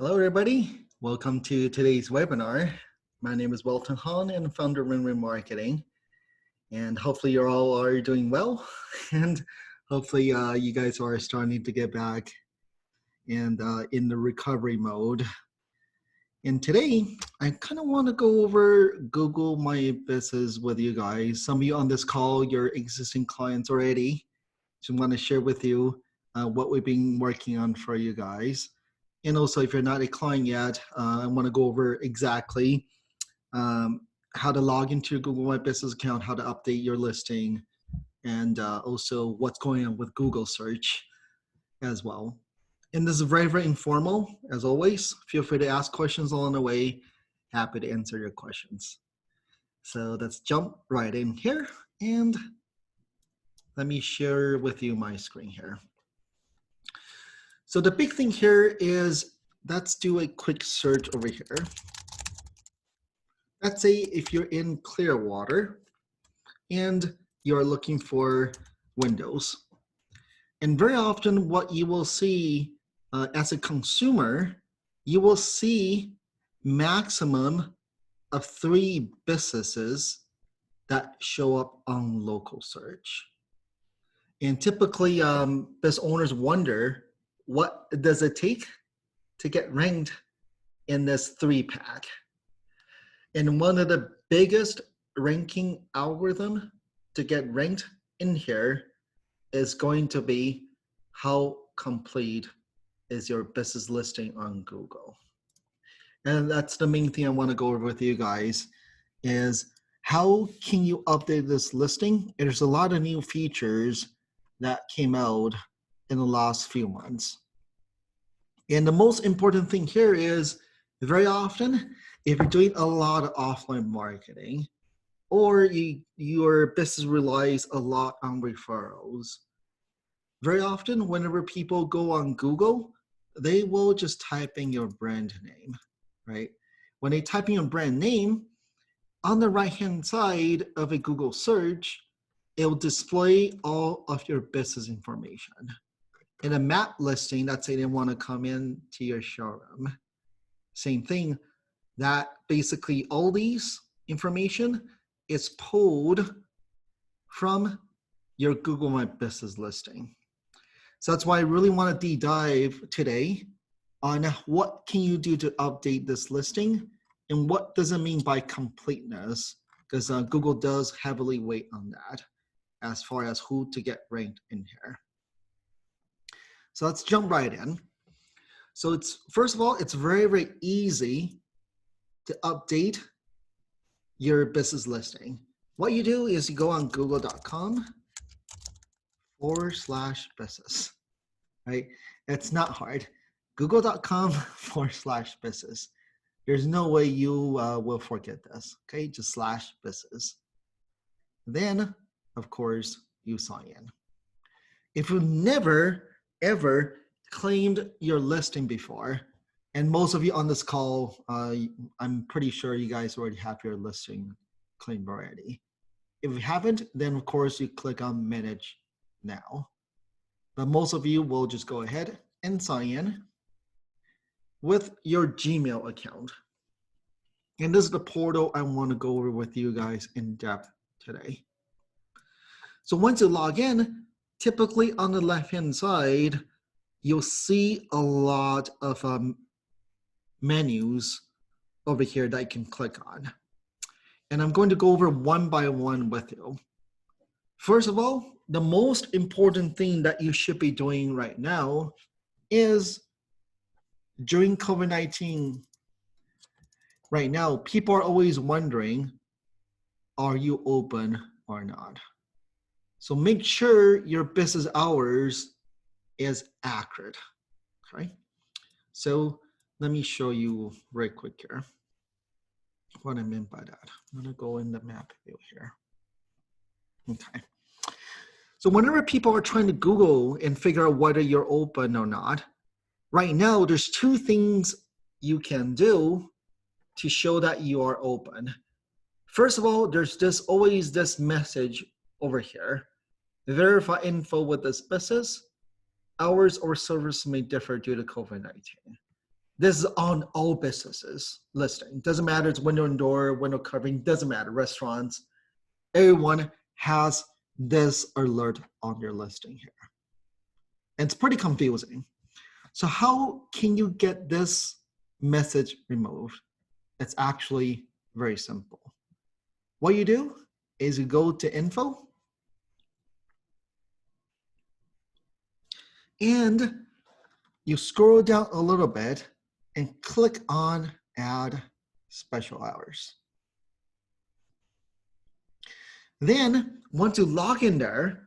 Hello, everybody. Welcome to today's webinar. My name is Welton Hahn and founder of Win-Win Marketing. And hopefully you all are doing well. And hopefully you guys are starting to get back and in the recovery mode. And today, I kind of want to go over Google My Business with you guys. Some of you on this call, you're existing clients already. So I want to share with you what we've been working on for you guys. And also, if you're not a client yet, I want to go over exactly how to log into your Google My Business account, how to update your listing, and also what's going on with Google search as well. And this is very, very informal, as always. Feel free to ask questions along the way. Happy to answer your questions. So let's jump right in here. And let me share with you my screen here. So the big thing here is, let's do a quick search over here. Let's say if you're in Clearwater and you're looking for windows. And very often what you will see as a consumer, you will see maximum of 3 businesses that show up on local search. And typically business owners wonder, what does it take to get ranked in this 3-pack? And one of the biggest ranking algorithm to get ranked in here is going to be how complete is your business listing on Google. And that's the main thing I want to go over with you guys is how can you update this listing? There's a lot of new features that came out in the last few months. And the most important thing here is very often, if you're doing a lot of offline marketing or your business relies a lot on referrals, very often whenever people go on Google, they will just type in your brand name, right? When they type in your brand name, on the right-hand side of a Google search, it will display all of your business information. In a map listing, let's say they want to come in to your showroom. Same thing, that basically all these information is pulled from your Google My Business listing. So that's why I really want to deep dive today on what can you do to update this listing and what does it mean by completeness, because Google does heavily weight on that as far as who to get ranked in here. So let's jump right in. So it's, first of all, it's very, very easy to update your business listing. What you do is you go on google.com/business, right? It's not hard. Google.com/business. There's no way you will forget this, okay? Just /business. Then, of course, you sign in. If you never, ever claimed your listing before, and most of you on this call, I'm pretty sure you guys already have your listing claimed already. If you haven't, then of course you click on Manage Now. But most of you will just go ahead and sign in with your Gmail account. And this is the portal I want to go over with you guys in depth today. So once you log in, typically on the left-hand side, you'll see a lot of menus over here that you can click on. And I'm going to go over one by one with you. First of all, the most important thing that you should be doing right now is during COVID-19, right now, people are always wondering, are you open or not? So make sure your business hours is accurate, okay? So let me show you very quick here what I meant by that. I'm gonna go in the map view here. Okay. So whenever people are trying to Google and figure out whether you're open or not, right now there's 2 things you can do to show that you are open. First of all, there's always this message over here. Verify info with this business. Hours or service may differ due to COVID-19. This is on all businesses listing. Doesn't matter, it's window and door, window covering, doesn't matter, restaurants. Everyone has this alert on their listing here. And it's pretty confusing. So how can you get this message removed? It's actually very simple. What you do is you go to info and you scroll down a little bit and click on add special hours. Then once you log in there,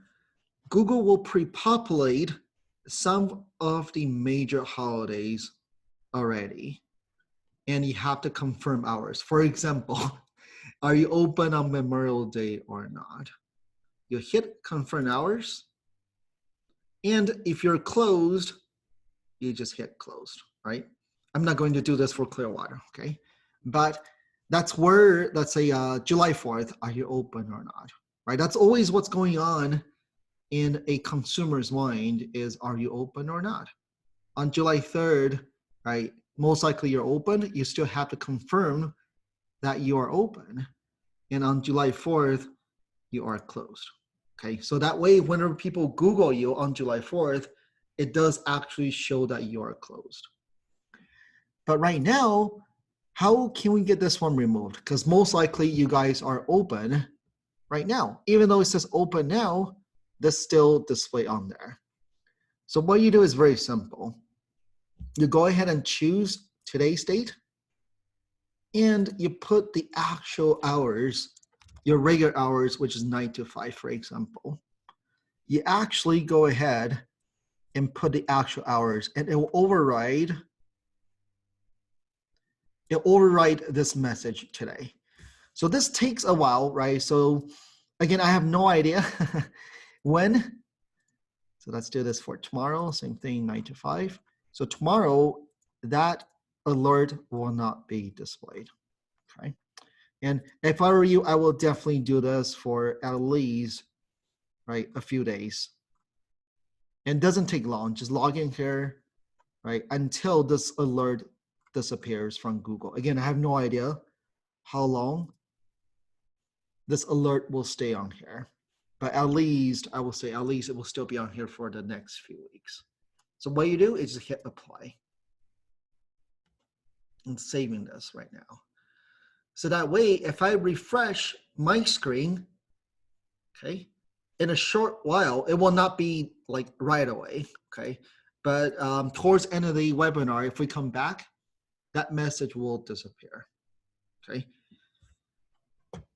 Google will pre-populate some of the major holidays already. And you have to confirm hours. For example, are you open on Memorial Day or not? You hit confirm hours. And if you're closed, you just hit closed, right? I'm not going to do this for Clearwater, okay? But that's where, let's say July 4th, are you open or not, right? That's always what's going on in a consumer's mind is, are you open or not? On July 3rd, right, most likely you're open. You still have to confirm that you are open. And on July 4th, you are closed, okay? So that way, whenever people Google you on July 4th, it does actually show that you are closed. But right now, how can we get this one removed? Because most likely you guys are open right now. Even though it says open now, this still display on there. So what you do is very simple. You go ahead and choose today's date and you put the actual hours, your regular hours, which is 9 to 5, for example. You actually go ahead and put the actual hours and it will override this message today. So this takes a while, right? So again, I have no idea when. So let's do this for tomorrow, same thing, 9 to 5. So tomorrow, that alert will not be displayed, okay? And if I were you, I will definitely do this for at least, right, a few days. And it doesn't take long, just log in here, right, until this alert disappears from Google. Again, I have no idea how long this alert will stay on here, but at least, I will say at least it will still be on here for the next few weeks. So what you do is just hit apply. I'm saving this right now. So that way, if I refresh my screen, okay, in a short while, it will not be like right away, okay? But towards the end of the webinar, if we come back, that message will disappear, okay?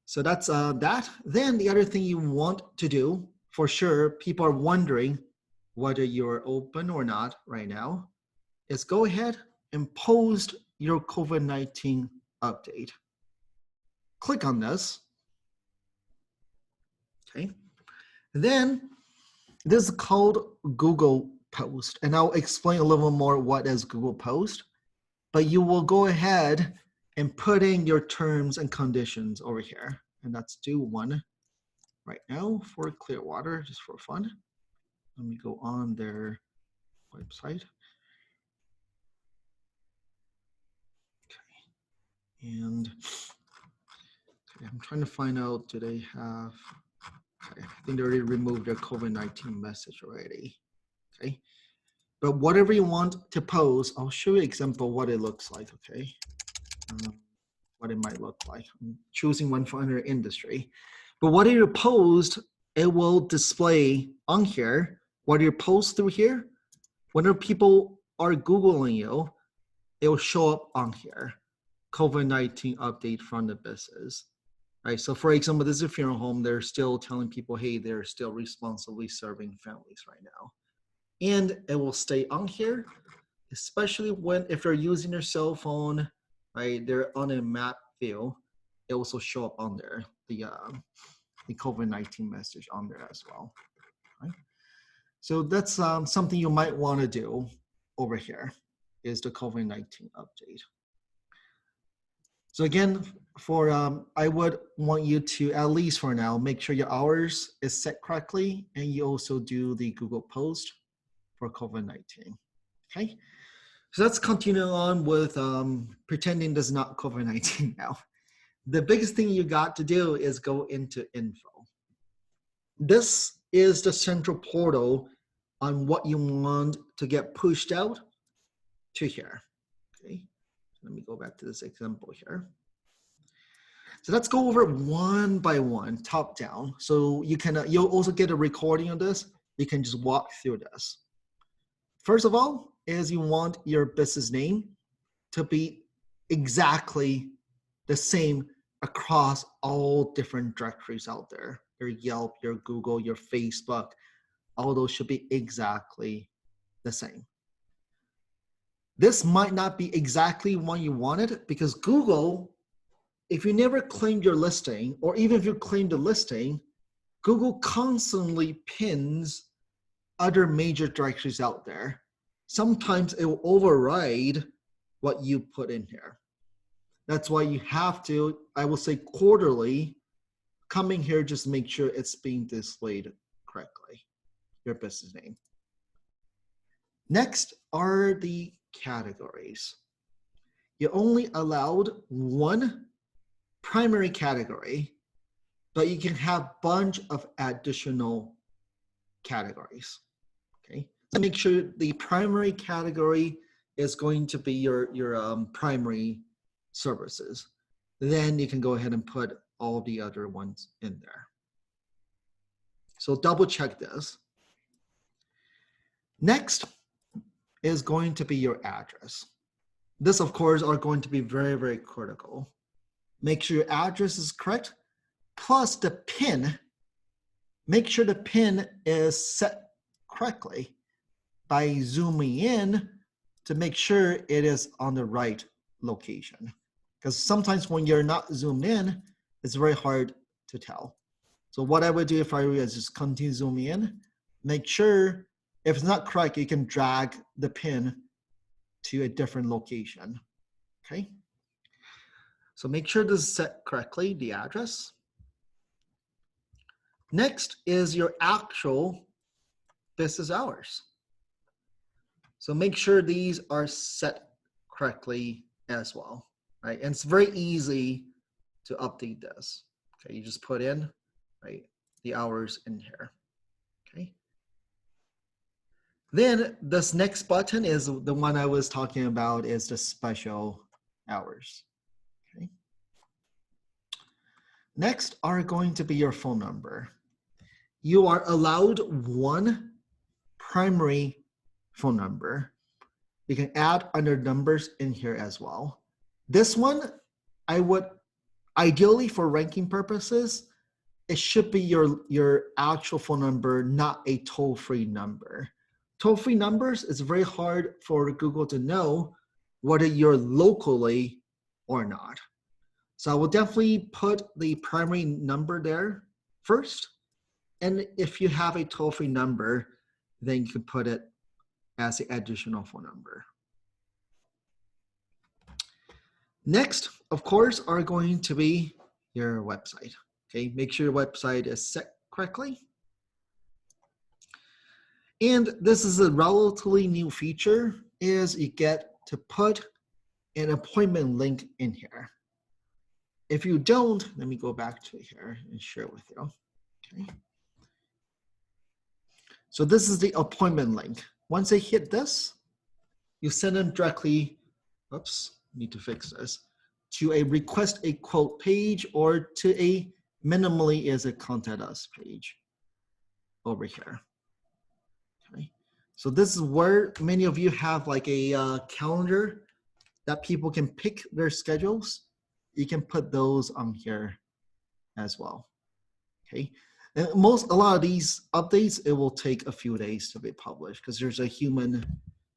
So that's that. Then the other thing you want to do, for sure, people are wondering whether you're open or not right now, is go ahead and post your COVID-19 update. Click on this, okay? Then this is called Google Post, and I'll explain a little more what is Google Post, but you will go ahead and put in your terms and conditions over here, and let's do one right now for Clearwater, just for fun. Let me go on their website. Okay. And okay, I'm trying to find out, do they have, okay, I think they already removed their COVID-19 message already, okay? But whatever you want to post, I'll show you an example what it looks like, okay? What it might look like. I'm choosing one for another industry. But what you post, it will display on here. What you post through here, whenever people are Googling you, it will show up on here. COVID-19 update from the business, right? So for example, this is a funeral home. They're still telling people, hey, they're still responsibly serving families right now. And it will stay on here, especially if you're using your cell phone, right? They're on a map view. It also show up on there, the COVID-19 message on there as well, right? So that's something you might want to do over here is the COVID-19 update. So again, for I would want you to, at least for now, make sure your hours is set correctly, and you also do the Google Post for COVID-19, okay? So let's continue on with pretending this is not COVID-19 now. The biggest thing you got to do is go into info. This is the central portal on what you want to get pushed out to here. Okay, let me go back to this example here. So let's go over one by one, top down. So you can, you'll also get a recording of this. You can just walk through this. First of all, is you want your business name to be exactly the same across all different directories out there. Your Yelp, your Google, your Facebook, all those should be exactly the same. This might not be exactly what you wanted because Google, if you never claimed your listing, or even if you claimed a listing, Google constantly pins other major directories out there. Sometimes it will override what you put in here. That's why you have to, I will say quarterly, coming here, just make sure it's being displayed correctly, your business name. Next are the categories. You're only allowed one primary category, but you can have a bunch of additional categories. Okay, so make sure the primary category is going to be your primary services. Then you can go ahead and put all the other ones in there. So double check this. Next is going to be your address. This, of course, are going to be very, very critical. Make sure your address is correct, plus the PIN. Make sure the PIN is set correctly by zooming in to make sure it is on the right location. Because sometimes when you're not zoomed in, it's very hard to tell. So what I would do if I were is just continue zooming in, make sure if it's not correct, you can drag the PIN to a different location, okay? So make sure this is set correctly, the address. Next is your actual business hours. So make sure these are set correctly as well, right? And it's very easy to update this. Okay, you just put in, right, the hours in here, okay? Then this next button is the one I was talking about, is the special hours, okay? Next are going to be your phone number. You are allowed one primary phone number. You can add other numbers in here as well. This one, I would, ideally for ranking purposes, it should be your actual phone number, not a toll-free number. Toll-free numbers is very hard for Google to know whether you're locally or not. So I will definitely put the primary number there first. And if you have a toll-free number, then you can put it as an additional phone number. Next, of course, are going to be your website. Okay, make sure your website is set correctly. And this is a relatively new feature, is you get to put an appointment link in here. If you don't, let me go back to here and share it with you. Okay. So this is the appointment link. Once I hit this, you send them directly, oops, need to fix this, to a request a quote page or to a minimally is a contact us page over here. Okay. So this is where many of you have like a calendar that people can pick their schedules. You can put those on here as well. Okay. And a lot of these updates, it will take a few days to be published because there's a human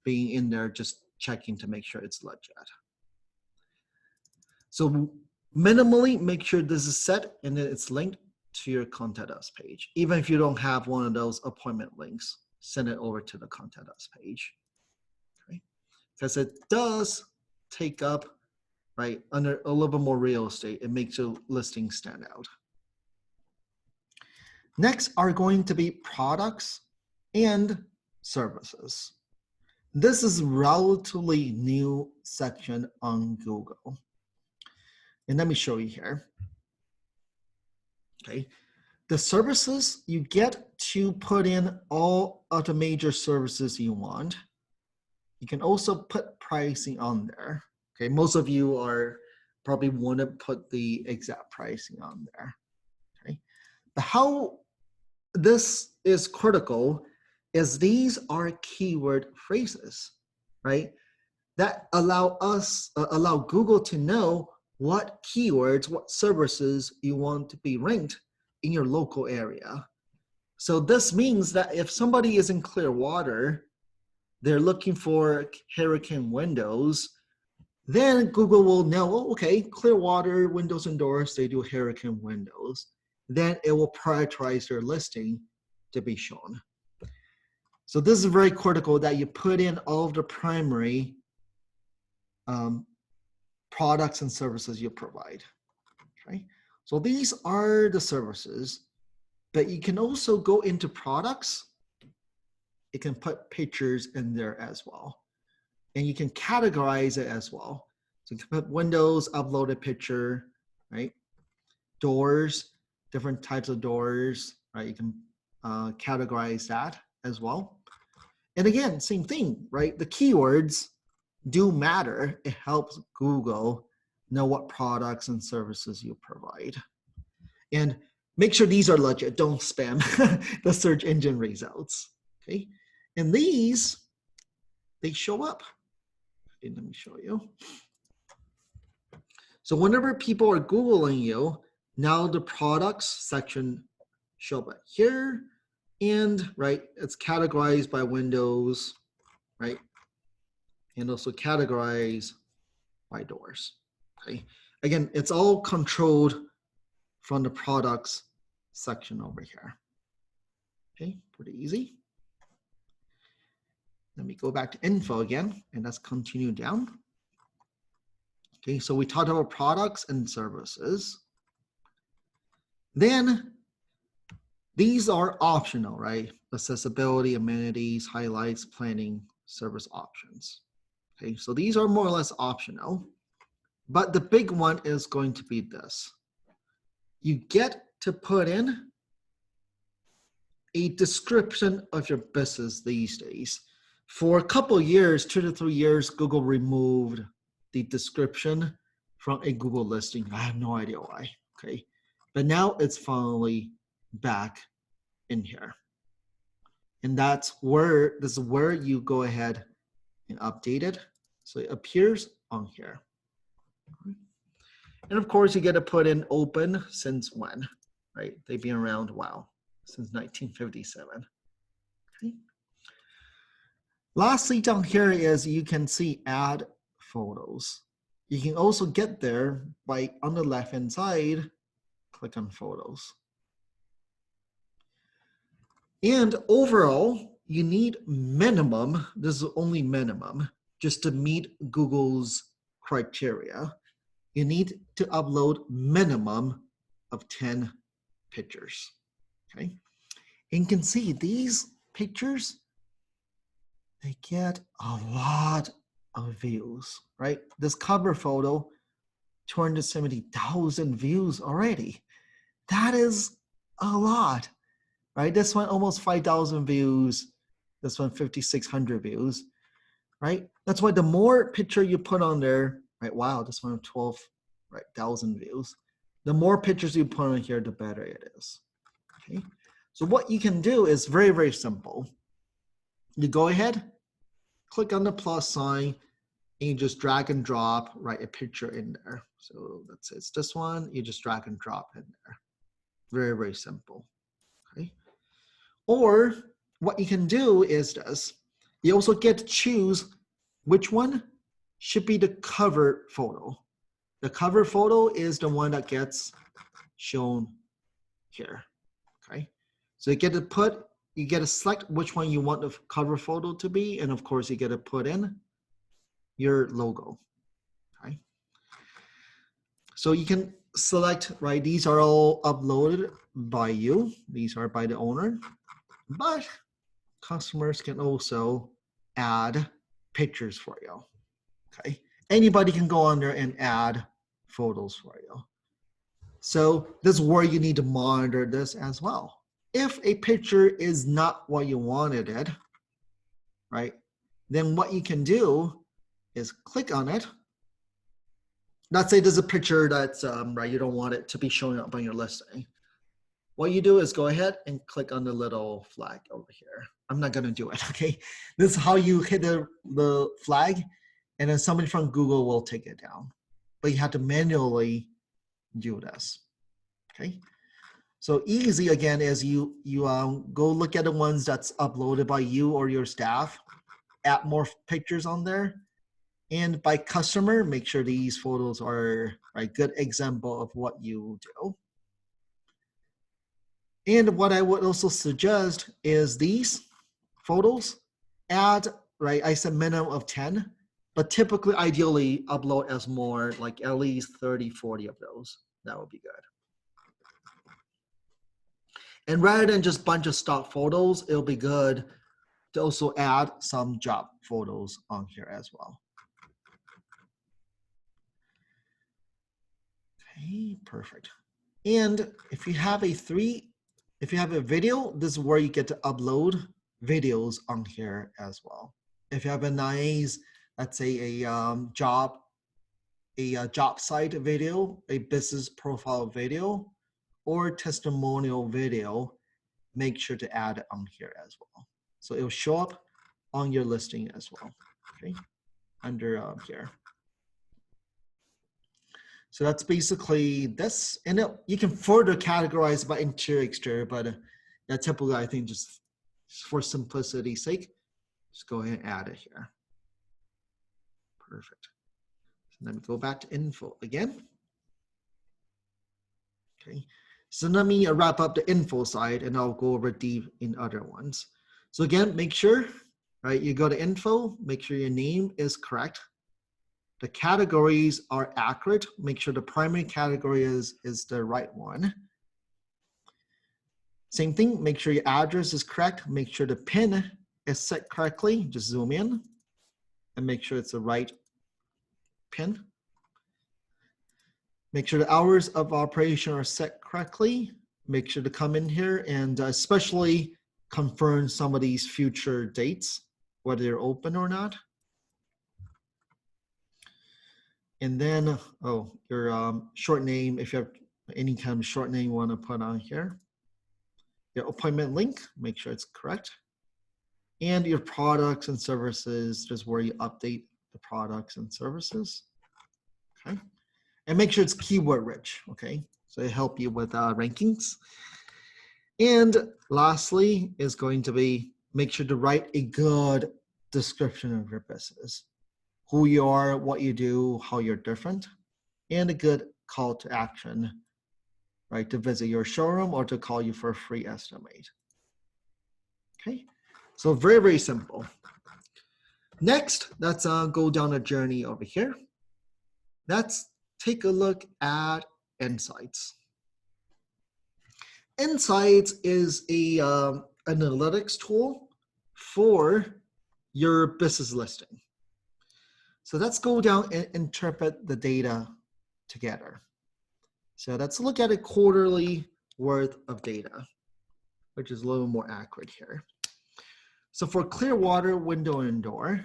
being in there just checking to make sure it's legit. So minimally, make sure this is set and then it's linked to your Contact Us page. Even if you don't have one of those appointment links, send it over to the Contact Us page. Okay? Because it does take up, right, under a little bit more real estate. It makes your listing stand out. Next are going to be products and services. this is relatively new section on Google. And let me show you here. Okay. The services, you get to put in all of the major services you want. You can also put pricing on there. Okay, most of you are probably want to put the exact pricing on there. Okay, but how this is critical is these are keyword phrases, right? That allow Google to know what keywords, what services you want to be ranked in your local area. So this means that if somebody is in Clearwater, they're looking for hurricane windows, then Google will know, oh, okay, Clearwater windows and doors, they do hurricane windows. Then it will prioritize their listing to be shown. So this is very critical that you put in all of the primary products and services you provide. Okay? So these are the services, but you can also go into products. You can put pictures in there as well. And you can categorize it as well. So you can put windows, upload a picture, right? Doors, different types of doors, right? You can categorize that as well. And again, same thing, right? The keywords do matter. It helps Google know what products and services you provide. And make sure these are legit. Don't spam the search engine results, okay? And these, they show up. Okay, let me show you. So whenever people are Googling you, now the products section show up here, and right, it's categorized by windows, right? And also categorized by doors, okay? Again, it's all controlled from the products section over here. Okay, pretty easy. Let me go back to info again, and let's continue down. Okay, so we talked about products and services. Then these are optional, right? Accessibility, amenities, highlights, planning, service options. Okay, so these are more or less optional, but the big one is going to be this. You get to put in a description of your business these days. For a couple of years, 2 to 3 years, Google removed the description from a Google listing. I have no idea why, okay? But now it's finally back in here. And this is where you go ahead and update it. So it appears on here. And of course, you get to put in open since when, right? They've been around, wow, since 1957. Okay. Lastly, down here is you can see add photos. You can also get there by on the left-hand side, click on photos. And overall, you need minimum, this is only minimum, just to meet Google's criteria. You need to upload minimum of 10 pictures, okay? And you can see these pictures, they get a lot of views, right? This cover photo, 270,000 views already. That is a lot, right? This one almost 5,000 views. This one 5,600 views, right? That's why the more picture you put on there, right? Wow, this one 12,000 views. The more pictures you put on here, the better it is. Okay. So what you can do is very, very simple. You go ahead, click on the plus sign, and you just drag and drop, write a picture in there. So let's say it's this one, you just drag and drop in there. Very, very simple. Okay. Or what you can do is this. You also get to choose which one should be the cover photo. The cover photo is the one that gets shown here. Okay. So you get to select which one you want the cover photo to be, and of course you get to put in your logo. Okay. So you can select, right? These are all uploaded by you. These are by the owner, but customers can also add pictures for you. Okay, anybody can go on there and add photos for you. So this is where you need to monitor this as well. If a picture is not what you wanted it, right, then what you can do is click on it. Let's say there's a picture that's right, you don't want it to be showing up on your listing. What you do is go ahead and click on the little flag over here. I'm not going to do it, okay? This is how you hit the flag, and then somebody from Google will take it down. But you have to manually do this, okay? So easy, again, is you go look at the ones that's uploaded by you or your staff, add more pictures on there, and by customer, make sure these photos are a good example of what you do. And what I would also suggest is these photos, add, right, I said minimum of 10, but typically, ideally, upload as more, like at least 30, 40 of those. That would be good. And rather than just bunch of stock photos, it'll be good to also add some job photos on here as well. Okay, perfect. And if you have a video, this is where you get to upload videos on here as well. If you have a nice, let's say a job site video, a business profile video, or testimonial video, make sure to add it on here as well. So it will show up on your listing as well, okay, under here. So that's basically this, and you can further categorize by interior, exterior, but typically I think just for simplicity's sake, just go ahead and add it here. Perfect. So let me go back to info again. Okay, so let me wrap up the info side, and I'll go over deep in other ones. So again, make sure, right, you go to info, make sure your name is correct. The categories are accurate. Make sure the primary category is the right one. Same thing, make sure your address is correct. Make sure the PIN is set correctly. Just zoom in and make sure it's the right PIN. Make sure the hours of operation are set correctly. Make sure to come in here and especially confirm some of these future dates, whether they're open or not. And then, your short name, if you have any kind of short name you want to put on here. Your appointment link, make sure it's correct. And your products and services, just where you update the products and services. Okay. And make sure it's keyword rich, okay? So it help you with rankings. And lastly is going to be, make sure to write a good description of your business. Who you are, what you do, how you're different, and a good call to action, right? To visit your showroom or to call you for a free estimate. Okay, so very, very simple. Next, let's go down a journey over here. Let's take a look at Insights. Insights is a analytics tool for your business listing. So let's go down and interpret the data together. So let's look at a quarterly worth of data, which is a little more accurate here. So for Clearwater Window and Door,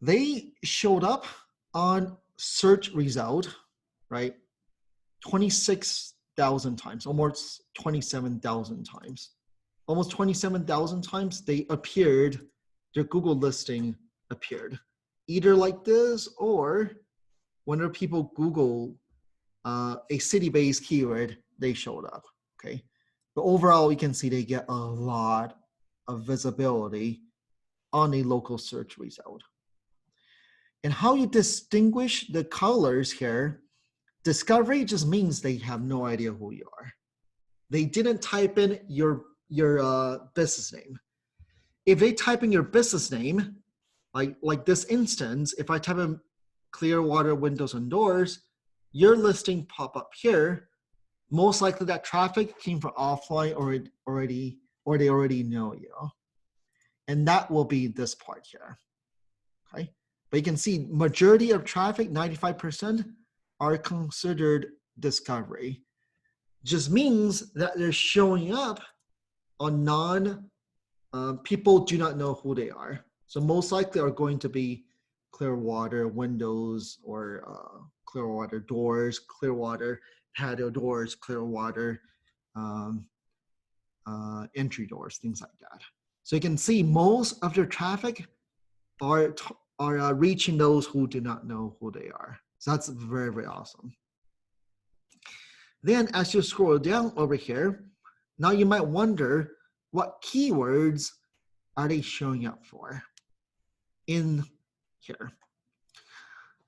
they showed up on search result, right? 26,000 times, almost 27,000 times. Almost 27,000 times they appeared, their Google listing appeared. Either like this or whenever people Google a city-based keyword, they showed up, okay? But overall, you can see they get a lot of visibility on a local search result. And how you distinguish the colors here, discovery just means they have no idea who you are. They didn't type in your business name. If they type in your business name, like this instance, if I type in Clearwater Windows and Doors, your listing pop up here. Most likely that traffic came from offline or they already know you. and that will be this part here, okay? But you can see majority of traffic, 95%, are considered discovery. Just means that they're showing up on people do not know who they are. So most likely are going to be Clearwater windows or Clearwater doors, Clearwater patio doors, Clearwater entry doors, things like that. So you can see most of their traffic are reaching those who do not know who they are. So that's very, very awesome. Then as you scroll down over here, now you might wonder what keywords are they showing up for in here.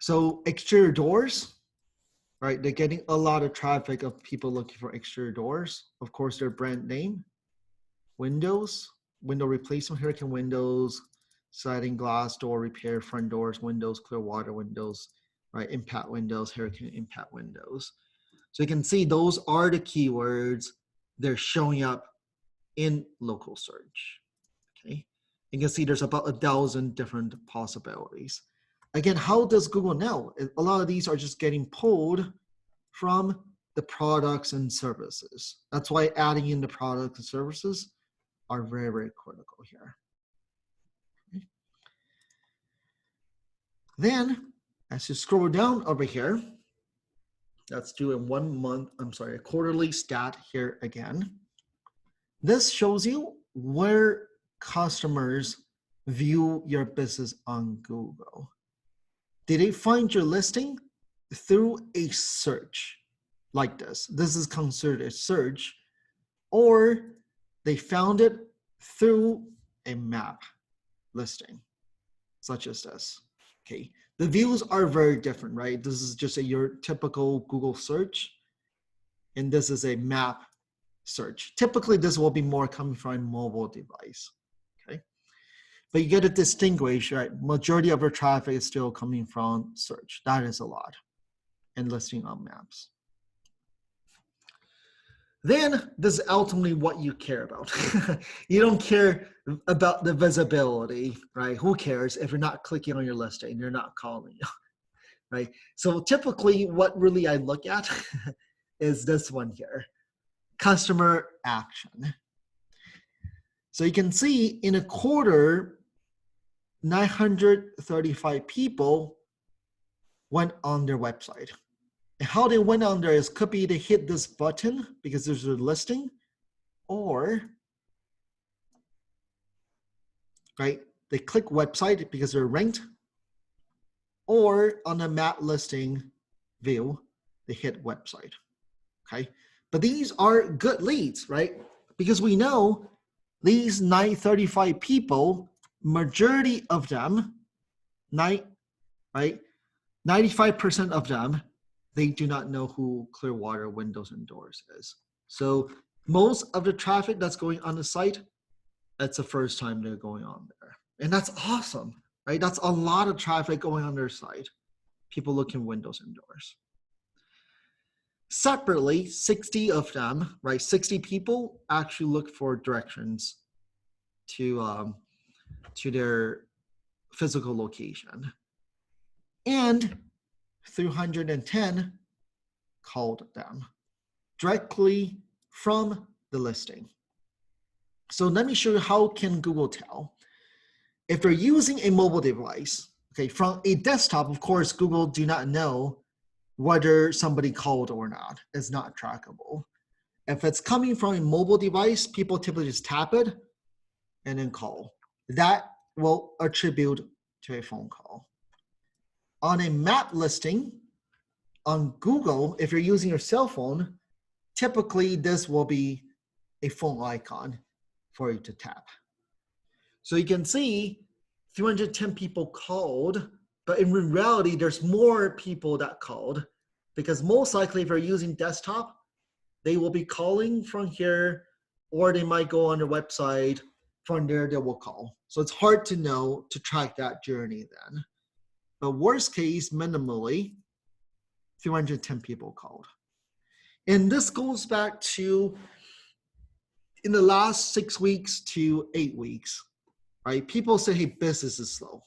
So exterior doors, right? They're getting a lot of traffic of people looking for exterior doors. Of course, their brand name. Windows, window replacement, Hurricane windows, sliding glass door repair, front doors, windows, Clearwater windows, right? Impact windows, Hurricane impact windows. So you can see those are the keywords. They're showing up in local search, okay? You can see there's about 1,000 different possibilities. Again, how does Google know? A lot of these are just getting pulled from the products and services. That's why adding in the products and services are very, very critical here. Okay. Then, as you scroll down over here, let's do a quarterly stat here again. This shows you where customers view your business on Google. Did they find your listing through a search like this? This is considered a search, or they found it through a map listing, such as this. Okay, the views are very different, right? This is just your typical Google search, and this is a map search. Typically, this will be more coming from a mobile device, okay? But you get to distinguish, right? Majority of your traffic is still coming from search. That is a lot, and listing on maps. Then this is ultimately what you care about. You don't care about the visibility, right? Who cares if you're not clicking on your listing, you're not calling you, right? So typically what really I look at is this one here, customer action. So you can see in a quarter, 935 people went on their website. And how they went on there is could be they hit this button because there's a listing, or right, they click website because they're ranked, or on the map listing view, they hit website. Okay, but these are good leads, right? Because we know these 935 people, majority of them, 95% of them, they do not know who Clearwater Windows and Doors is. So most of the traffic that's going on the site, that's the first time they're going on there. And that's awesome, right? That's a lot of traffic going on their site. People looking Windows and Doors. Separately, 60 of them, right? 60 people actually look for directions to their physical location. And 310 called them directly from the listing. So let me show you how can Google tell. If they're using a mobile device, okay, from a desktop, of course, Google do not know whether somebody called or not. It's not trackable. If it's coming from a mobile device, people typically just tap it and then call. That will attribute to a phone call. On a map listing on Google, if you're using your cell phone, typically this will be a phone icon for you to tap. So you can see 310 people called, but in reality, there's more people that called because most likely if you're using desktop, they will be calling from here, or they might go on their website. From there, they will call. So it's hard to know, to track that journey then. But worst case, minimally, 310 people called. And this goes back to in the last 6 weeks to 8 weeks. right? People say, hey, business is slow.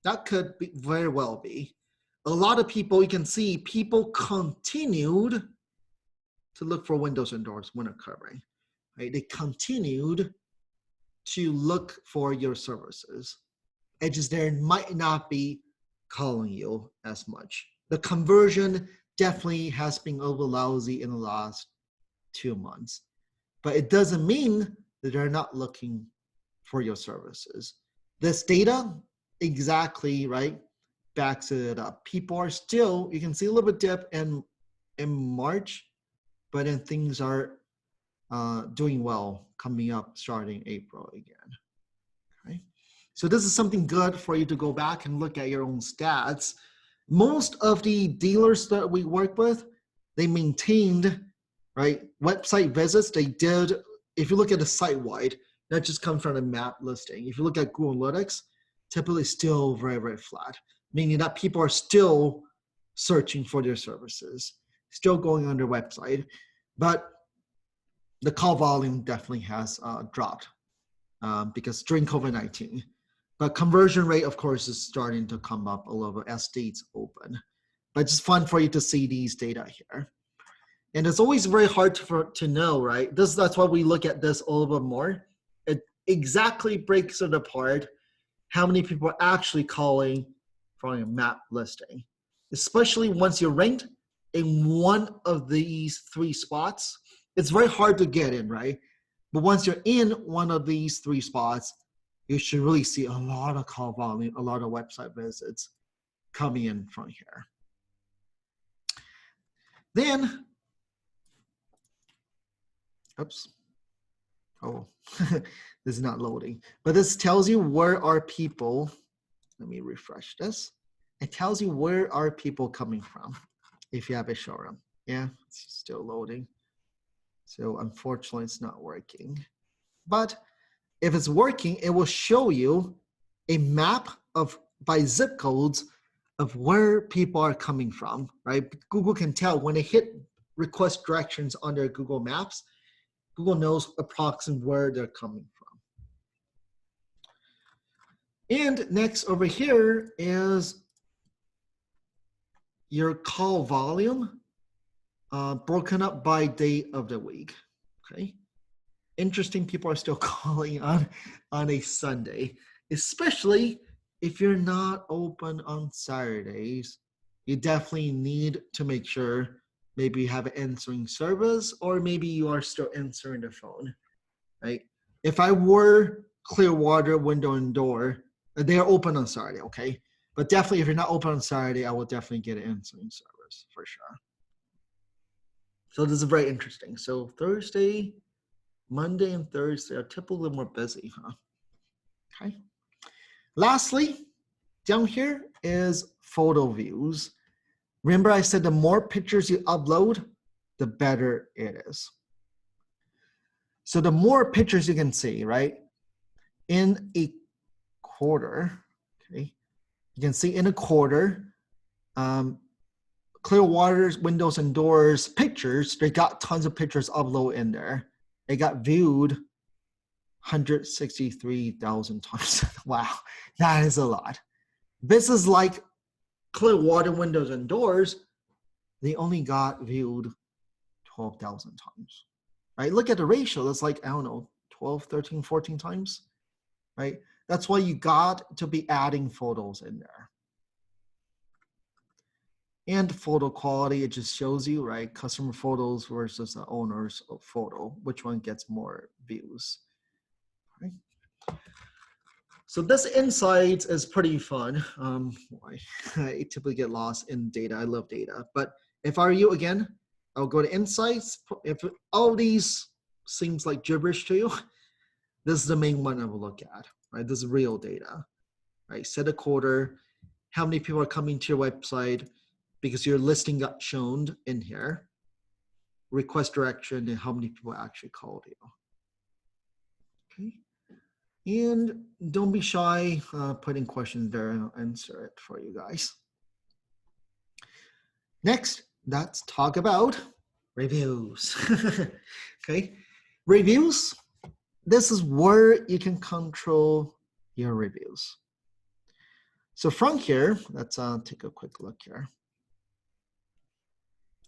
That could be, very well be. A lot of people, you can see people continued to look for windows and doors when occurring, right? They continued to look for your services. It just there might not be calling you as much. The conversion definitely has been a little lousy in the last 2 months, but it doesn't mean that they're not looking for your services. This data exactly, right, backs it up. People are still, you can see a little bit dip in March, but then things are doing well coming up starting April again. Okay, so this is something good for you to go back and look at your own stats. Most of the dealers that we work with, they maintained, right, website visits. They did, if you look at the site-wide, that just comes from a map listing. If you look at Google Analytics, typically still very, very flat, meaning that people are still searching for their services, still going on their website, but the call volume definitely has dropped because during COVID-19. But conversion rate, of course, is starting to come up a little bit as states open. But it's fun for you to see these data here. And it's always very hard to know, right? That's why we look at this a little bit more. It exactly breaks it apart how many people are actually calling for a map listing, especially once you're ranked in one of these 3 spots. It's very hard to get in, right? But once you're in one of these 3 spots, you should really see a lot of call volume, a lot of website visits coming in from here. Then, oops. Oh, this is not loading. But this tells you where are people. Let me refresh this. It tells you where are people coming from if you have a showroom. Yeah, it's still loading. So unfortunately, it's not working. But if it's working, it will show you a map of by zip codes of where people are coming from, right? Google can tell when they hit request directions on their Google Maps, Google knows approximately where they're coming from. And next over here is your call volume broken up by day of the week, okay? Interesting, people are still calling on a Sunday, especially if you're not open on Saturdays. You definitely need to make sure maybe you have an answering service or maybe you are still answering the phone, right? If I were Clearwater Window and Door, they are open on Saturday, okay? But definitely if you're not open on Saturday, I will definitely get an answering service for sure. So this is very interesting. So Thursday, Monday and Thursday are typically more busy, huh? Okay. Lastly, down here is photo views. Remember I said the more pictures you upload, the better it is. So the more pictures you can see, right? In a quarter, okay? You can see in a quarter, Clearwater's Windows and Doors pictures, they got tons of pictures uploaded in there. They got viewed 163,000 times. Wow, that is a lot. This is like Clearwater Windows and Doors. They only got viewed 12,000 times, right? Look at the ratio. That's like, I don't know, 12, 13, 14 times, right? That's why you got to be adding photos in there. And photo quality, it just shows you, right? Customer photos versus the owner's photo, which one gets more views, right? So this insights is pretty fun. I typically get lost in data. I love data. But if I were you, again, I'll go to insights. If all these seems like gibberish to you, this is the main one I will look at, right? This is real data, right? Set a quarter, how many people are coming to your website because your listing got shown in here, request direction, and how many people actually called you. Okay. And don't be shy putting questions there and I'll answer it for you guys. Next, let's talk about reviews. Okay, reviews. This is where you can control your reviews. So from here, let's take a quick look here.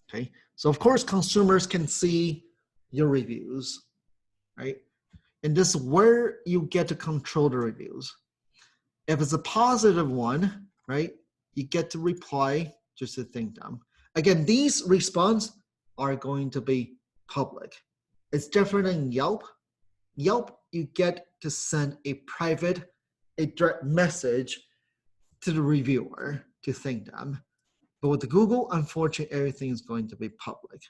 Okay, so of course consumers can see your reviews, right? And this is where you get to control the reviews. If it's a positive one, right, you get to reply just to thank them. Again, these responses are going to be public. It's different than Yelp. Yelp, you get to send a private, a direct message to the reviewer to thank them. But with the Google, unfortunately, everything is going to be public.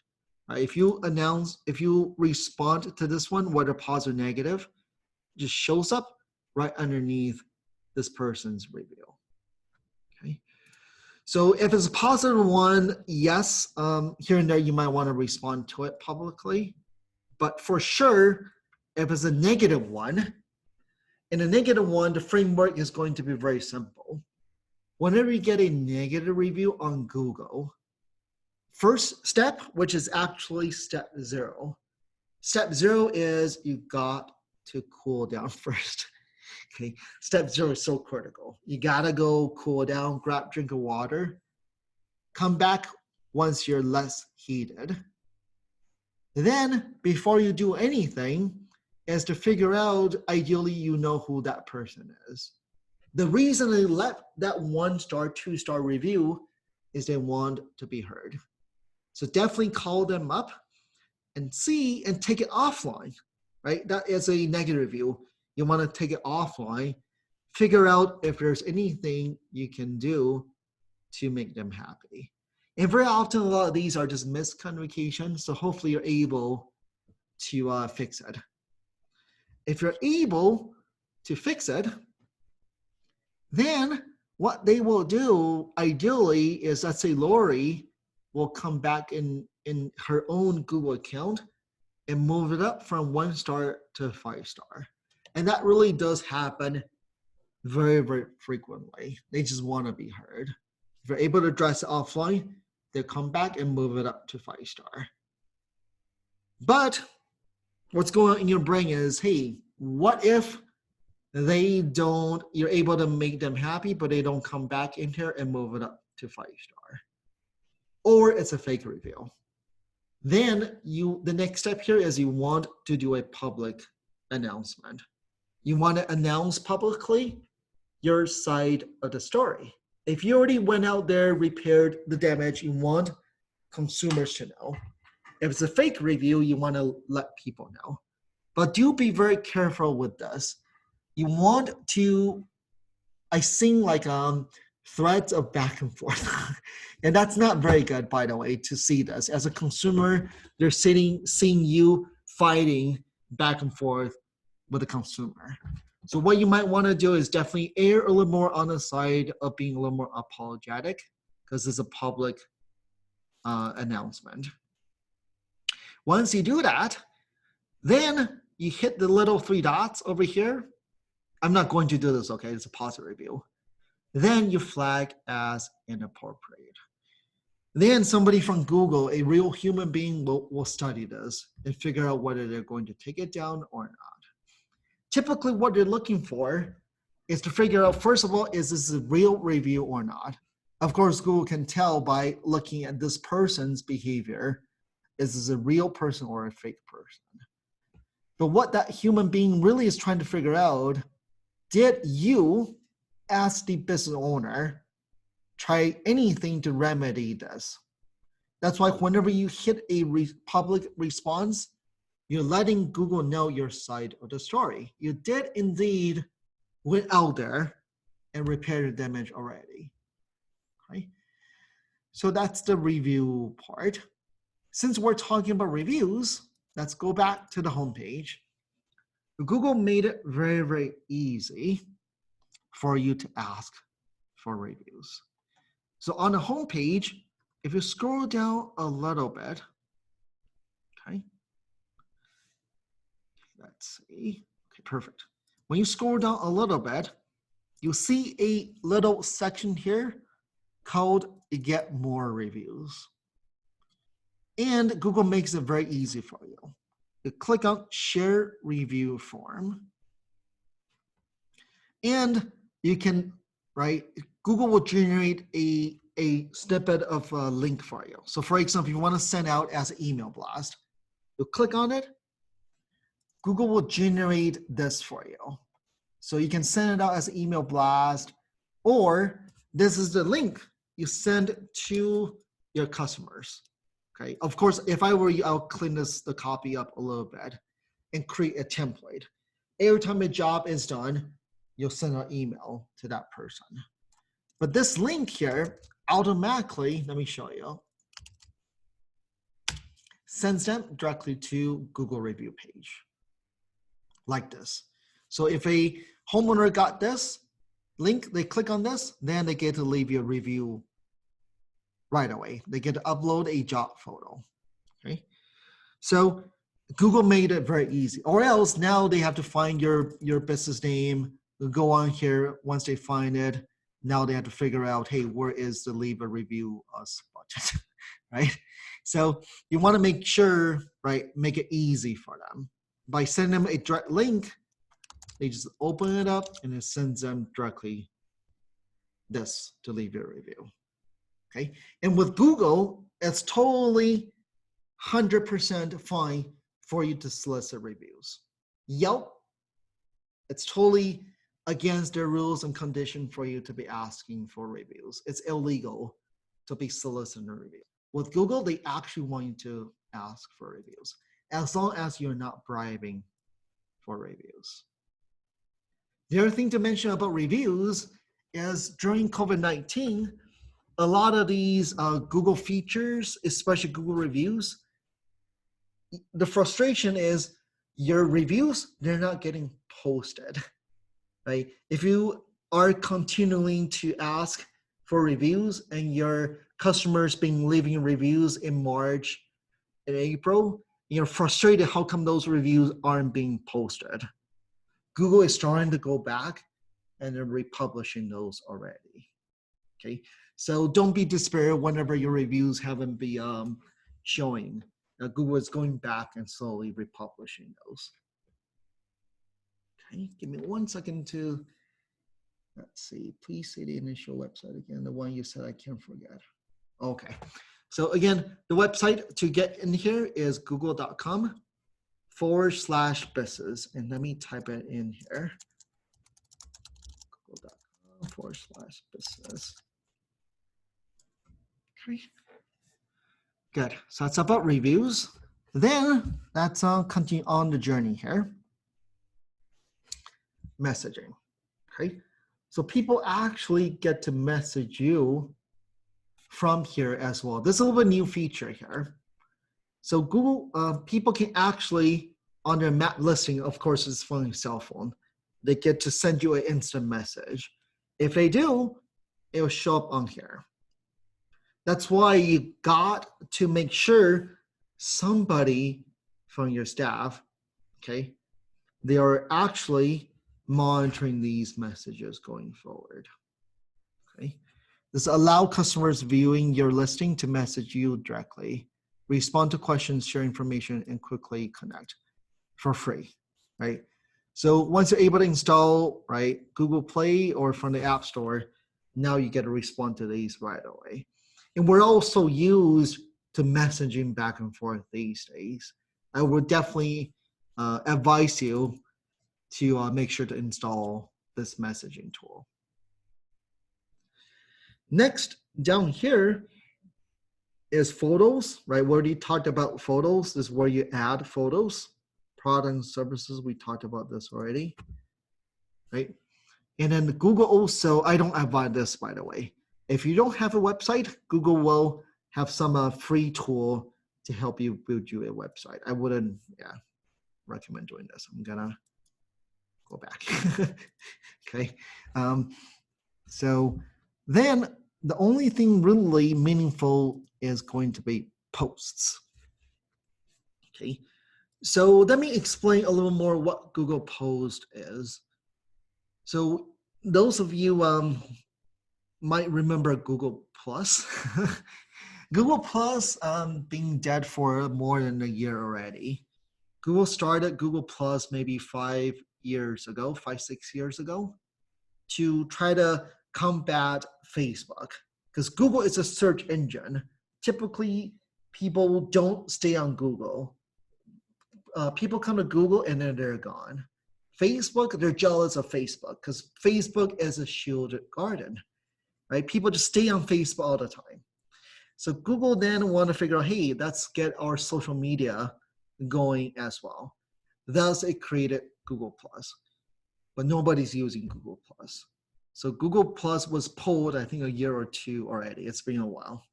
If you respond to this one, whether positive or negative, it just shows up right underneath this person's review. Okay. So if it's a positive one, yes, here and there you might want to respond to it publicly. But for sure, if it's a negative one, in a negative one, the framework is going to be very simple. Whenever you get a negative review on Google, first step, which is actually step 0. Step 0 is you got to cool down first. Okay, step 0 is so critical. You gotta go cool down, grab a drink of water, come back once you're less heated. Then, before you do anything, is to figure out, ideally, you know who that person is. The reason they left that 1-star, 2-star review is they want to be heard. So definitely call them up and see and take it offline, right? That is a negative review. You want to take it offline, figure out if there's anything you can do to make them happy. And very often, a lot of these are just miscommunications, so hopefully you're able to fix it. If you're able to fix it, then what they will do, ideally, is let's say Lori will come back in her own Google account and move it up from 1-star to 5-star. And that really does happen very, very frequently. They just want to be heard. If you're able to address it offline, they'll come back and move it up to 5-star. But what's going on in your brain is, hey, what if you're able to make them happy, but they don't come back in here and move it up to 5-star? Or it's a fake review. Then the next step here is you want to do a public announcement. You want to announce publicly your side of the story. If you already went out there, repaired the damage, you want consumers to know. If it's a fake review, you want to let people know. But do be very careful with this. You want to, I sing like threads of back and forth. And that's not very good, by the way, to see this. As a consumer, they're seeing you fighting back and forth with the consumer. So what you might want to do is definitely err a little more on the side of being a little more apologetic, because it's a public announcement. Once you do that, then you hit the little 3 dots over here. I'm not going to do this, okay? It's a positive review. Then you flag as inappropriate. Then somebody from Google, a real human being, will study this and figure out whether they're going to take it down or not. Typically, what they're looking for is to figure out, first of all, is this a real review or not? Of course, Google can tell by looking at this person's behavior, is this a real person or a fake person? But what that human being really is trying to figure out, did you, as the business owner, try anything to remedy this? That's why whenever you hit a public response, you're letting Google know your side of the story. You did indeed went out there and repair the damage already. Okay? So that's the review part. Since we're talking about reviews, let's go back to the homepage. Google made it very, very easy for you to ask for reviews. So on the homepage, if you scroll down a little bit, okay, let's see, okay, perfect. When you scroll down a little bit, you'll see a little section here called Get More Reviews. And Google makes it very easy for you. You click on Share Review Form. And you can, right, Google will generate a snippet of a link for you. So for example, if you want to send out as an email blast, you click on it, Google will generate this for you. So you can send it out as an email blast, or this is the link you send to your customers. Okay. Of course, if I were you, I'll clean the copy up a little bit and create a template. Every time a job is done, you'll send an email to that person. But this link here automatically, let me show you, sends them directly to Google review page like this. So if a homeowner got this link, they click on this, then they get to leave you a review right away. They get to upload a job photo. Okay. So Google made it very easy, or else now they have to find your business name, go on here. Once they find it, now they have to figure out, hey, where is the leave a review button, right? So you want to make sure, right, make it easy for them. By sending them a direct link, they just open it up and it sends them directly this to leave your review. Okay. And with Google, it's totally 100% fine for you to solicit reviews. Yelp, it's totally against their rules and conditions for you to be asking for reviews. It's illegal to be soliciting a review. With Google, they actually want you to ask for reviews, as long as you're not bribing for reviews. The other thing to mention about reviews is during COVID-19, a lot of these Google features, especially Google reviews, the frustration is your reviews, they're not getting posted, right? If you are continuing to ask for reviews and your customers been leaving reviews in March and April, you're frustrated how come those reviews aren't being posted. Google is trying to go back and they're republishing those already. Okay, so don't be despaired whenever your reviews haven't been showing. Google is going back and slowly republishing those. Okay, give me 1 second to, let's see, please say the initial website again, the one you said I can't forget. Okay, so again, the website to get in here is google.com/business. And let me type it in here. Google.com/business. Okay. Good. So that's about reviews. Then let's continue on the journey here. Messaging. Okay. So people actually get to message you from here as well. This is a little bit new feature here. So Google, people can actually, on their map listing, of course, it's from your cell phone, they get to send you an instant message. If they do, it will show up on here. That's why you got to make sure somebody from your staff, okay, they are actually monitoring these messages going forward. Okay, this allows customers viewing your listing to message you directly, respond to questions, share information, and quickly connect for free, right? So once you're able to install, right, Google Play or from the App Store, now you get to respond to these right away. And we're also used to messaging back and forth these days. I would definitely advise you to make sure to install this messaging tool. Next, down here is photos, right? We already talked about photos. This is where you add photos. Product and services, we talked about this already, right? And then Google also, I don't advise this, by the way. If you don't have a website, Google will have some free tool to help you build you a website. I wouldn't recommend doing this. I'm gonna go back. Okay. So then the only thing really meaningful is going to be posts. Okay. So let me explain a little more what Google Post is. So those of you might remember Google Plus. Google Plus being dead for more than a year already. Google started Google Plus maybe 5 years ago, 5, 6 years ago. to try to combat Facebook, because Google is a search engine. Typically, people don't stay on Google. People come to Google and then they're gone. Facebook, they're jealous of Facebook because Facebook is a shielded garden, right? People just stay on Facebook all the time. So Google then want to figure out, hey, let's get our social media going as well. Thus, it created Google Plus, but nobody's using Google Plus. So Google Plus was pulled, I think, a year or two already. It's been a while.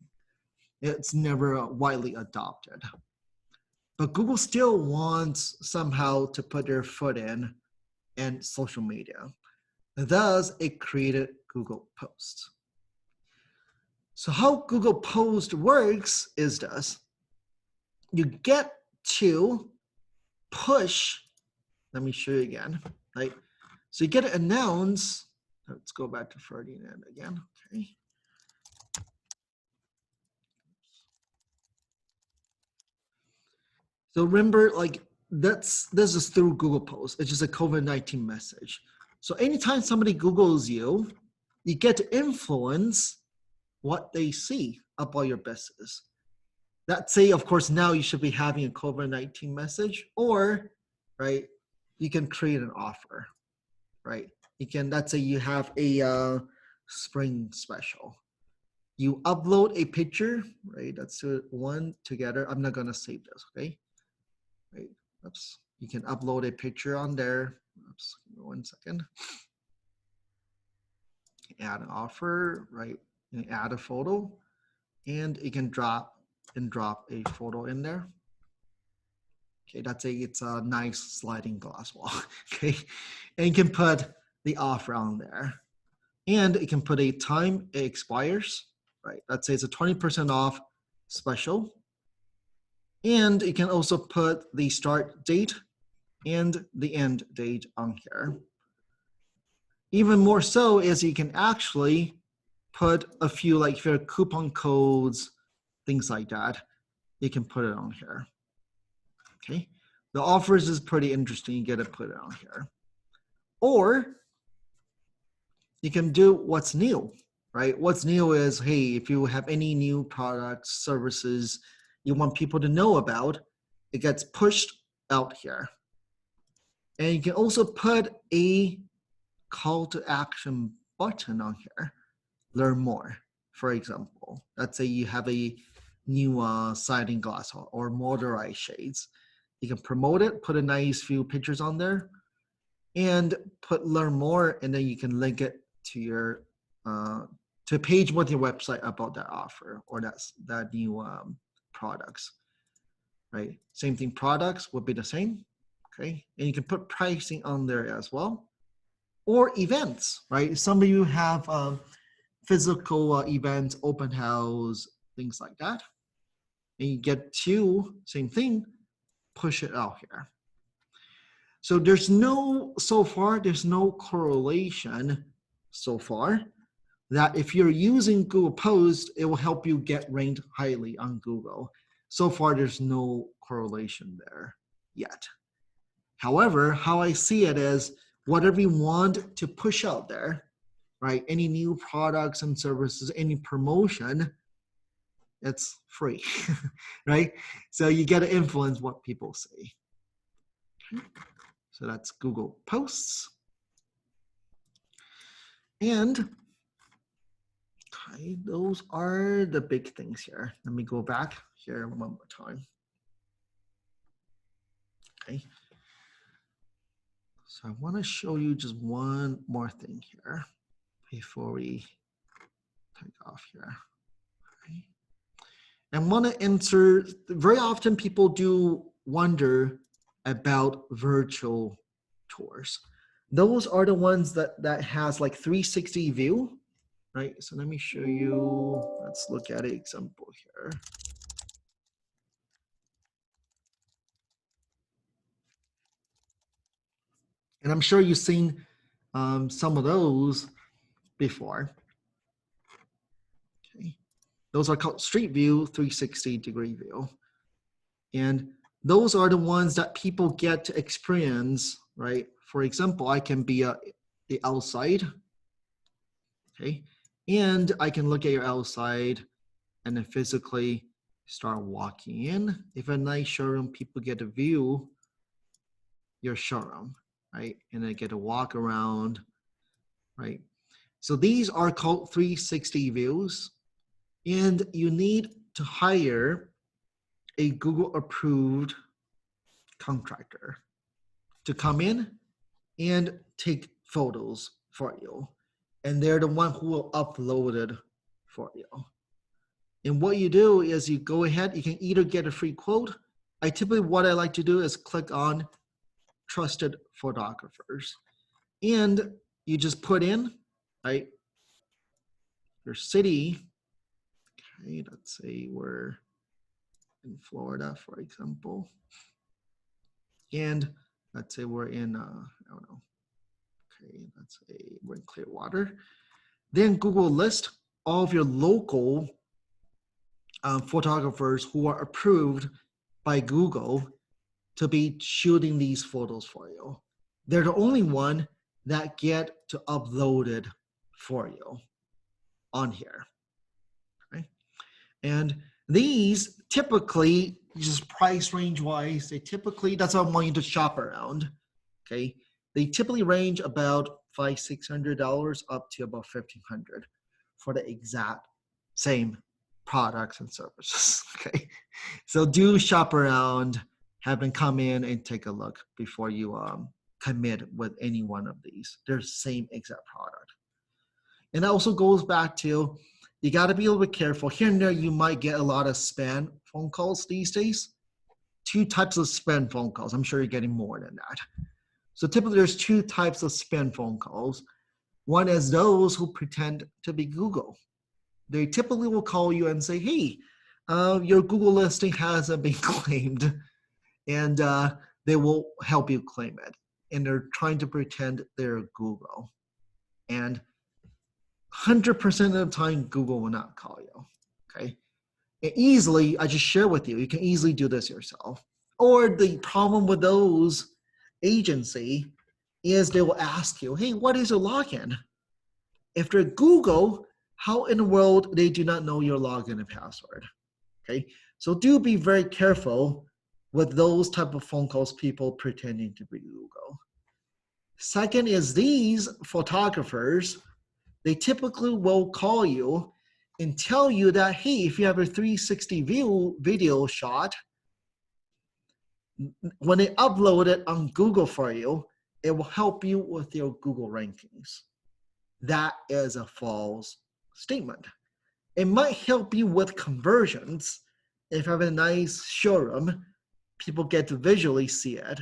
It's never widely adopted. But Google still wants somehow to put their foot in social media. Thus, it created Google Posts. So how Google Post works is this. You get to push, let me show you again, right? So you get to announce, let's go back to Ferdinand again, okay. So remember, like this is through Google Posts. It's just a COVID-19 message. So anytime somebody Googles you, you get to influence what they see about your business. Let's say, of course, now you should be having a COVID-19 message, or, right, you can create an offer, right? You can, let's say you have a spring special. You upload a picture, right? Let's do one together. I'm not gonna save this, okay? Right, oops. You can upload a picture on there. Oops, 1 second. Add an offer, right? And add a photo, and you can drop a photo in there. Okay, it's a nice sliding glass wall. Okay, and you can put the offer on there, and you can put a time it expires. Right, let's say it's a 20% off special, and you can also put the start date and the end date on here. Even more so is you can actually put a few, like if you have coupon codes, things like that, you can put it on here. Okay, the offers is pretty interesting. You get to put it on here, or you can do what's new, right? What's new is, hey, if you have any new products, services you want people to know about, it gets pushed out here. And you can also put a call to action button on here. Learn more, for example. Let's say you have a new siding glass or motorized shades. You can promote it, put a nice few pictures on there, and put learn more, and then you can link it to your to a page with your website about that offer or that new products, right? Same thing, products would be the same, okay? And you can put pricing on there as well, or events, right? Some of you have physical events, open house, things like that. And you get to, same thing, push it out here. So so far, there's no correlation so far that if you're using Google Post, it will help you get ranked highly on Google. So far, there's no correlation there yet. However, how I see it is whatever you want to push out there, right? Any new products and services, any promotion, it's free, right? So you get to influence what people say. Okay. So that's Google Posts. And okay, those are the big things here. Let me go back here one more time. Okay. So I want to show you just one more thing here before we take off here. Okay. And want to answer, very often people do wonder about virtual tours. Those are the ones that has like 360 view, right? So let me show you, let's look at an example here. And I'm sure you've seen some of those before. Okay. Those are called Street View, 360-degree view. And those are the ones that people get to experience, right? For example, I can be the outside, okay? And I can look at your outside and then physically start walking in. If a nice showroom, people get to view your showroom, right? And they get to walk around, right? So these are called 360 views, and you need to hire a Google approved contractor to come in and take photos for you. And they're the one who will upload it for you. And what you do is you go ahead, you can either get a free quote. What I like to do is click on trusted photographers. And you just put in, right, your city. Okay, let's say we're in Florida, for example. And let's say we're in, I don't know. Okay, let's say we're in Clearwater. Then Google list all of your local photographers who are approved by Google to be shooting these photos for you. They're the only one that get to upload it for you on here. Okay? And these typically, just price range wise, that's why I want you to shop around. Okay, they typically range about $500-$600 up to about $1,500 for the exact same products and services. Okay, so do shop around, have them come in and take a look before you commit with any one of these. They're the same exact product. And that also goes back to, you got to be a little bit careful. Here and there, you might get a lot of spam phone calls these days. 2 types of spam phone calls. I'm sure you're getting more than that. So typically there's 2 types of spam phone calls. One is those who pretend to be Google. They typically will call you and say, hey, your Google listing hasn't been claimed, and they will help you claim it. And they're trying to pretend they're Google. And 100% of the time, Google will not call you, okay? And easily, I just share with you, you can easily do this yourself. Or the problem with those agency is they will ask you, hey, what is your login? If they're Google, how in the world they do not know your login and password, okay? So do be very careful with those type of phone calls, people pretending to be Google. Second is these photographers, they typically will call you and tell you that, hey, if you have a 360 view video shot, when they upload it on Google for you, it will help you with your Google rankings. That is a false statement. It might help you with conversions. If you have a nice showroom, people get to visually see it.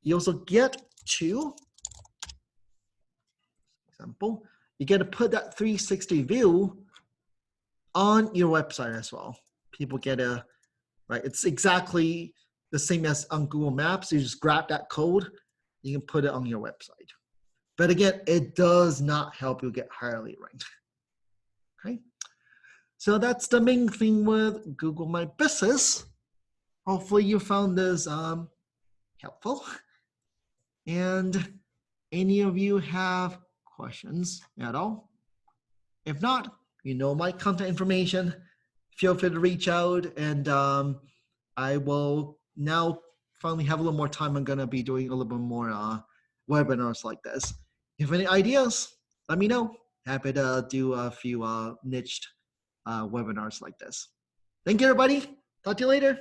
You also get to, example, you get to put that 360 view on your website as well. People get a, right, it's exactly the same as on Google Maps. You just grab that code, you can put it on your website. But again, it does not help you get highly ranked. Okay, so that's the main thing with Google My Business. Hopefully you found this helpful. And any of you have questions at all? If not, you know my contact information. Feel free to reach out, and I will now finally have a little more time. I'm gonna be doing a little bit more webinars like this. If any ideas, let me know. Happy to do a few niched webinars like this. Thank you, everybody. Talk to you later.